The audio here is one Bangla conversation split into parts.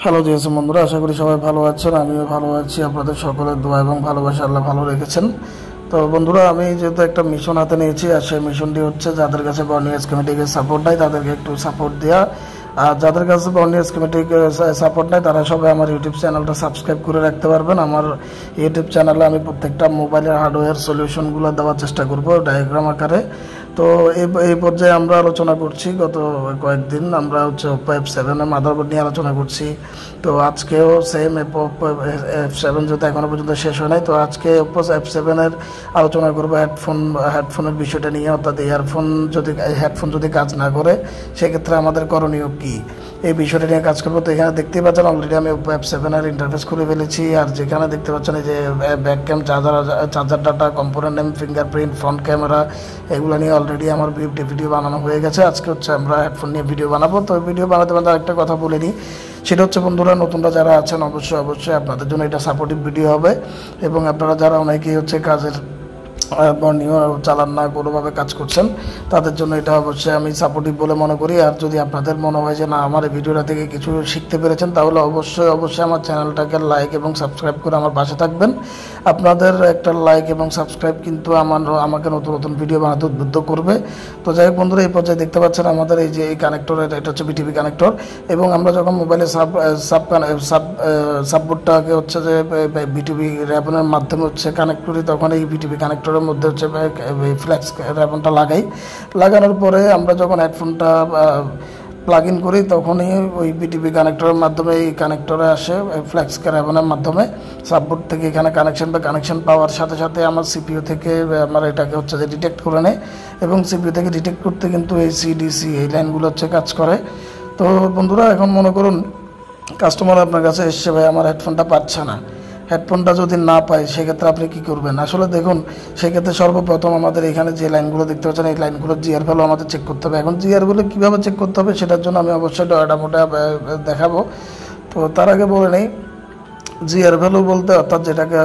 হ্যালো দিয়েছে বন্ধুরা, আশা করি সবাই ভালো আছেন। আমিও ভালো আছি। আপনাদের সকলের দোয়া এবং ভালোবাসা আল্লাহ ভালো রেখেছেন। তো বন্ধুরা, আমি যেহেতু একটা মিশন হাতে নিয়েছি, আর সেই মিশনটি হচ্ছে যাদের কাছে বর্নিয়া স্কিমেটিকে সাপোর্ট নাই তাদেরকে একটু সাপোর্ট দেওয়া। আর যাদের কাছে বর্নিয়া স্কিমেটিক সাপোর্ট নাই তারা সবাই আমার ইউটিউব চ্যানেলটা সাবস্ক্রাইব করে রাখতে পারবেন। আমার ইউটিউব চ্যানেলে আমি প্রত্যেকটা মোবাইলের হার্ডওয়্যার সলিউশনগুলো দেওয়ার চেষ্টা করব ডায়াগ্রাম আকারে। তো এই পর্যায়ে আমরা আলোচনা করছি, গত কয়েকদিন আমরা হচ্ছে ওপো F7 এর মাদারবোর্ড নিয়ে আলোচনা করছি। তো আজকেও সেম F7 যেহেতু এখনও পর্যন্ত শেষ হয় নাই, তো আজকে ওপো F7 এর আলোচনা করবো হেডফোনের বিষয়টা নিয়ে। অর্থাৎ হেডফোন যদি কাজ না করে সেক্ষেত্রে আমাদের করণীয় কী, এই বিষয়টা নিয়ে কাজ করবো। তো এখানে দেখতেই পাচ্ছেন অলরেডি আমি ওপো F7 এর ইন্টারফেস করে ফেলেছি। আর যেখানে দেখতে পাচ্ছেন এই যে back cam, charger data, component name, fingerprint, front camera, এগুলো নিয়ে অলরেডি আমার ভিডিও বানানো হয়ে গেছে। আজকে হচ্ছে আমরা হেডফোন নিয়ে ভিডিও বানাবো। তো ভিডিও বানাতে একটা কথা বলে নিই, সেটা হচ্ছে বন্ধুরা, নতুনরা যারা আছেন অবশ্যই আপনাদের জন্য এটা সাপোর্টিভ ভিডিও হবে। এবং আপনারা যারা অনেকেই হচ্ছে কাজের বর্নিয়া চালান না, কোনোভাবে কাজ করছেন, তাদের জন্য এটা অবশ্যই আমি সাপোর্টিভ বলে মনে করি। আর যদি আপনাদের মনে হয় যে না আমার এই ভিডিওটা থেকে কিছু শিখতে পেরেছেন, তাহলে অবশ্যই আমার চ্যানেলটাকে লাইক এবং সাবস্ক্রাইব করে আমার পাশে থাকবেন। আপনাদের একটা লাইক এবং সাবস্ক্রাইব কিন্তু আমাকে নতুন নতুন ভিডিও বানাতে উদ্বুদ্ধ করবে। তো যাই হোক বন্ধুরা, এই পর্যায়ে দেখতে পাচ্ছেন আমাদের এই যে এই কানেক্টরের, এটা হচ্ছে বিটিভি কানেক্টর। এবং আমরা যখন মোবাইলে সাববোর্ডটাকে হচ্ছে যে বিটিভি র্যাবনের মাধ্যমে হচ্ছে কানেক্ট করি, তখন এই বিটিভি কানেক্টর মধ্যে হচ্ছে ফ্ল্যাক্স র্যাবনটা লাগানোর পরে আমরা যখন হেডফোনটা প্লাগ ইন করি, তখনই ওই বিটিভি কানেক্টরের মাধ্যমে এই কানেক্টরে আসে ফ্ল্যাক্স র্যাবনের মাধ্যমে সাববোর্ড থেকে এখানে কানেকশন পাওয়ার সাথে সাথে আমার সিপিইউ থেকে আমার এটাকে হচ্ছে যে ডিটেক্ট করে নেয়। এবং সিপিইউ থেকে ডিটেক্ট করতে কিন্তু এই সিডিসি এই লাইনগুলো হচ্ছে কাজ করে। তো বন্ধুরা, এখন মনে করুন কাস্টমার আপনার কাছে এসছে, ভাই আমার হেডফোনটা পাচ্ছে না। হেডফোনটা যদি না পায় সেক্ষেত্রে আপনি কী করবেন? আসলে দেখুন, সেক্ষেত্রে সর্বপ্রথম আমাদের এখানে যে লাইনগুলো দেখতে পাচ্ছেন, এই লাইনগুলোর জিআর ভ্যালু আমাদের চেক করতে হবে। এখন জিআর ভ্যালু কীভাবে চেক করতে হবে সেটার জন্য আমি অবশ্যই ডেমোটা দেখাবো। তো তার আগে বলে নেই, জিআর ভ্যালু বলতে অর্থাৎ যেটাকে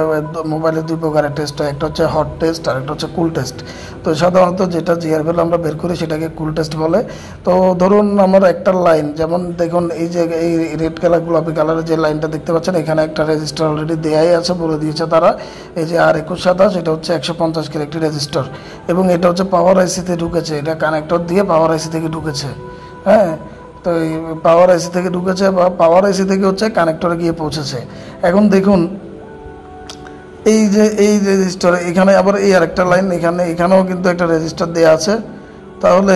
মোবাইলে দুই প্রকারের টেস্ট হয়, একটা হচ্ছে হট টেস্ট আর একটা হচ্ছে কুল টেস্ট। তো সাধারণত যেটা জিআর ভ্যালু আমরা বের করি সেটাকে কুল টেস্ট বলে। তো ধরুন আমার একটা লাইন, যেমন দেখুন এই যে এই রেড কালার গোলাপি কালারের যে লাইনটা দেখতে পাচ্ছেন, এখানে একটা রেজিস্টার অলরেডি দেয়াই আছে, বলে দিয়েছে তারা। এই যে R2127, এটা হচ্ছে 150 কের একটি রেজিস্টার। এবং এটা হচ্ছে পাওয়ার আইসিতে ঢুকেছে, এটা কানেক্টর দিয়ে পাওয়ার আইসি থেকে ঢুকেছে। হ্যাঁ, তো এই পাওয়ার আইসি থেকে ঢুকেছে বা পাওয়ার আইসি থেকে হচ্ছে কানেক্টরে গিয়ে পৌঁছেছে। এখন দেখুন এই যে এই রেজিস্টার, এখানে আবার এই আরেকটা লাইন, এখানেও কিন্তু একটা রেজিস্টার দেওয়া আছে। তাহলে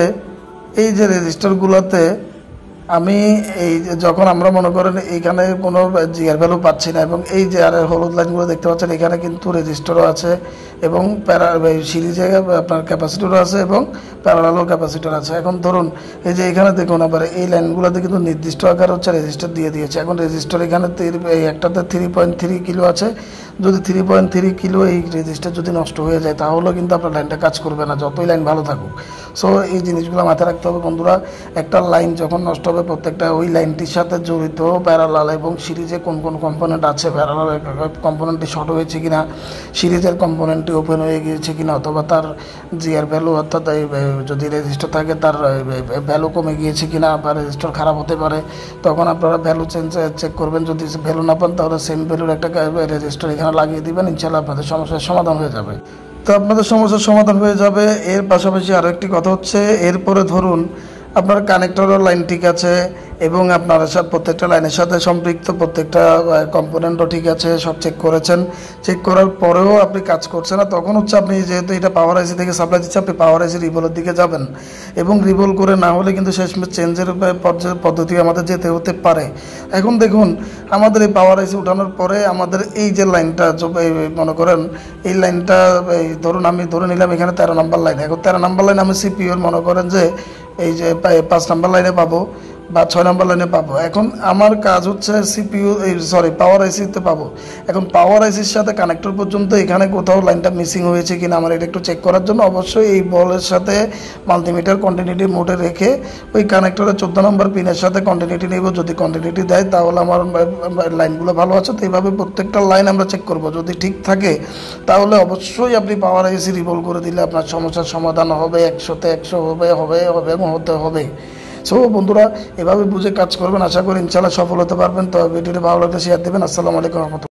এই যে রেজিস্টারগুলোতে আমি এই যখন আমরা মনে করেন এইখানে কোনো জিআর ভ্যালু পাচ্ছি না, এবং এই যে আর হলুদ লাইনগুলো দেখতে পাচ্ছেন, এখানে কিন্তু রেজিস্টারও আছে এবং সিরিজে আপনার ক্যাপাসিটরও আছে এবং প্যারালালও ক্যাপাসিটর আছে। এখন ধরুন এই যে এখানে দেখুন আবার এই লাইনগুলোতে কিন্তু নির্দিষ্ট আকার হচ্ছে রেজিস্টার দিয়ে দিয়েছে। এখন রেজিস্টার এখানে এই একটাতে 3.3 কিলো আছে। যদি 3.3 কিলো এই রেজিস্টার যদি নষ্ট হয়ে যায়, তাহলেও কিন্তু আপনার লাইনটা কাজ করবে না, যতই লাইন ভালো থাকুক। সো এই জিনিসগুলো মাথায় রাখতে হবে বন্ধুরা। একটা লাইন যখন নষ্ট হবে, প্রত্যেকটা ওই লাইনটির সাথে জড়িত প্যারালাল এবং সিরিজে কোন কোন কম্পোনেন্ট আছে, প্যারালাল কম্পোনেন্টটি শর্ট হয়েছে কিনা, সিরিজের কম্পোনেন্টটি ওপেন হয়ে গিয়েছে কিনা, অথবা তার জিআর ভ্যালু অর্থাৎ যদি রেজিস্টার থাকে তার ভ্যালু কমে গিয়েছে কিনা, বা রেজিস্টার খারাপ হতে পারে, তখন আপনারা ভ্যালু চেক করবেন। যদি ভ্যালু না পান, তাহলে সেম ভ্যালুর একটা রেজিস্টার এখানে লাগিয়ে দিবেন, ইনশাআল্লাহ আপনাদের সমস্যার সমাধান হয়ে যাবে। তো আপনাদের সমস্যার সমাধান হয়ে যাবে। এর পাশাপাশি আরও একটি কথা হচ্ছে, এরপরে ধরুন আপনার কানেক্টরের লাইন ঠিক আছে এবং আপনার প্রত্যেকটা লাইনের সাথে সম্পৃক্ত প্রত্যেকটা কম্পোনেন্টও ঠিক আছে, সব চেক করেছেন। চেক করার পরেও আপনি কাজ করছে না, তখন হচ্ছে আপনি যেহেতু এটা পাওয়ার আইসি থেকে সাপ্লাই দিচ্ছে, আপনি পাওয়ার আইসি রিভোলের দিকে যাবেন। এবং রিভোল করে না হলে কিন্তু শেষমেশ চেঞ্জের পদ্ধতি আমাদের যেতে হতে পারে। এখন দেখুন আমাদের এই পাওয়ার আইসি উঠানোর পরে আমাদের এই যে লাইনটা মনে করেন এই লাইনটা ধরুন আমি ধরে নিলাম এখানে 13 নম্বর লাইন। এখন 13 নম্বর লাইন আমি সিপিইউর মনে করেন যে এই যে 5 নম্বর লাইনে পাবো বা 6 নম্বর লাইনে পাবো। এখন আমার কাজ হচ্ছে পাওয়ার আইসিতে পাবো। এখন পাওয়ার আইসির সাথে কানেক্টর পর্যন্ত এখানে কোথাও লাইনটা মিসিং হয়েছে কিনা আমার এটা একটু চেক করার জন্য অবশ্যই এই বলের সাথে মাল্টিমিটার কন্টিনিউটি মোডে রেখে ওই কানেক্টরের 14 নম্বর পিনের সাথে কন্টিনিউটি নেব। যদি কন্টিনিউটি দেয় তাহলে আমার লাইনগুলো ভালো আছে। তো এইভাবে প্রত্যেকটা লাইন আমরা চেক করব, যদি ঠিক থাকে তাহলে অবশ্যই আপনি পাওয়ার আইসি রিভোল করে দিলে আপনার সমস্যার সমাধান হবে, 100তে 100 হবে এবং হতে হবে। সো বন্ধুরা এভাবে বুঝে কাজ করবেন, আশা করি ইনশাআল্লাহ সফল হতে পারবেন। তো ভিডিওটি ভালো লাগলে শেয়ার দেবেন। আসসালামু আলাইকুম রহমতুল্লাহ।